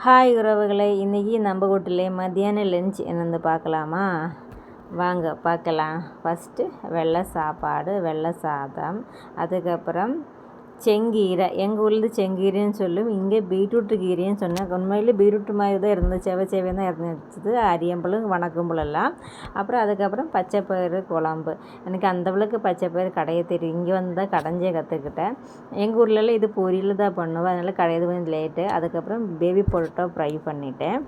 Hi உறவுகளை, இன்றைக்கி நம்ம வீட்டிலே மத்தியான லஞ்ச் என்னென்னு பார்க்கலாமா? வாங்க பார்க்கலாம். ஃபஸ்ட்டு வெள்ளை சாப்பாடு, வெள்ளை சாதம், அதுக்கப்புறம் செங்கீரை. எங்கள் ஊரில் செங்கீரைன்னு சொல்லும், இங்கே பீட்ரூட்டு கீரைன்னு சொன்னேன். உண்மையில் பீட்ரூட்டு மாதிரி தான் இருந்தது, செவ்வையாக தான் இருந்துச்சு. அரியம்பழம் வணக்கம்பழம்லாம். அதுக்கப்புறம் பச்சைப்பயிறு குழம்பு. எனக்கு அந்தளவுக்கு பச்சைப்பயிறு கடைய தெரியும், இங்கே வந்து தான் கடைஞ்சே கற்றுக்கிட்டேன். எங்கள் ஊர்லலாம் இது பொரியல் தான் பண்ணுவேன், அதனால் கடையிறது கொஞ்சம் லேட்டு. அதுக்கப்புறம் பேபி பொட்டேட்டோ ஃப்ரை பண்ணிவிட்டேன்.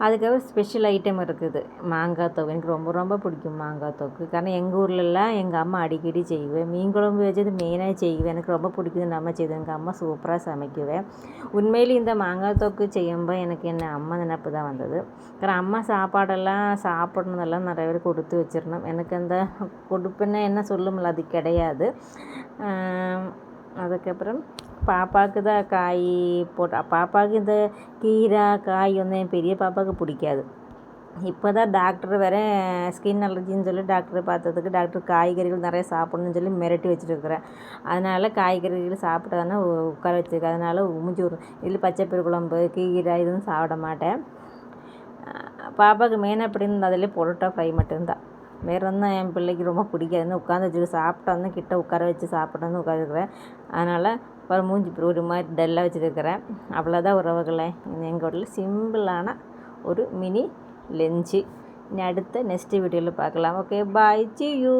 அதுக்கப்புறம் ஸ்பெஷல் ஐட்டம் இருக்குது, மாங்காய் தொக்கு. எனக்கு ரொம்ப ரொம்ப பிடிக்கும் மாங்காய் தொக்கு. காரணம் எங்கள் ஊர்லெலாம் எங்கள் அம்மா அடிக்கடி செய்வேன். மீன் குழம்பு வச்சது மெயினாக செய்வேன், எனக்கு ரொம்ப பிடிக்குது. நம்ம செய்து எங்கள் அம்மா சூப்பராக சமைக்குவேன். உண்மையிலே இந்த மாங்காய் தொக்கு செய்யும்போது எனக்கு என்ன அம்மா நினப்பு தான் வந்தது. காரணம் அம்மா சாப்பாடெல்லாம் சாப்பிட்ணுன்னெல்லாம் நிறைய பேர் கொடுத்து வச்சிடணும். எனக்கு அந்த கொடுப்புன்னு என்ன சொல்லுமில்ல, அது கிடையாது. அதுக்கப்புறம் பாப்பாவுக்கு தான் காய் போட்டு, பாப்பாவுக்கு இந்த கீரை காய் வந்து என் பெரிய பாப்பாவுக்கு பிடிக்காது. இப்போ தான் டாக்டர் வேறு ஸ்கின் அலர்ஜின்னு சொல்லி டாக்டரை பார்த்ததுக்கு டாக்டர் காய்கறிகள் நிறைய சாப்பிட்ணுன்னு சொல்லி மிரட்டி வச்சுருக்குறேன். அதனால் காய்கறிகள் சாப்பிட்டாதானே உட்கார வச்சுருக்கேன். அதனால் மூஞ்சி ஒரு இதில் பச்சைப்பயிறு குழம்பு, கீரை இதுவும் சாப்பிட மாட்டேன். பாப்பாவுக்கு மெயினாக எப்படி இருந்தால் அதிலே பொரோட்டா ஃப்ரை மட்டும்தான். வேறு ஒன்றும் என் பிள்ளைக்கு ரொம்ப பிடிக்காதுன்னு உட்காந்து வச்சுட்டு சாப்பிட்டோன்னு கிட்ட உட்கார வச்சு சாப்பிட்டோன்னு உட்காந்துருக்குறேன். அதனால் ஒரு மூஞ்சி ஒரு மாதிரி டல்லாக வச்சுருக்கிறேன். அவ்வளோதான் உறவுகளை, எங்கள் வீட்டில் சிம்பிளான ஒரு மினி லஞ்சு. இனி அடுத்த நெக்ஸ்ட் வீடியோவில் பார்க்கலாம். Okay, bye, see you.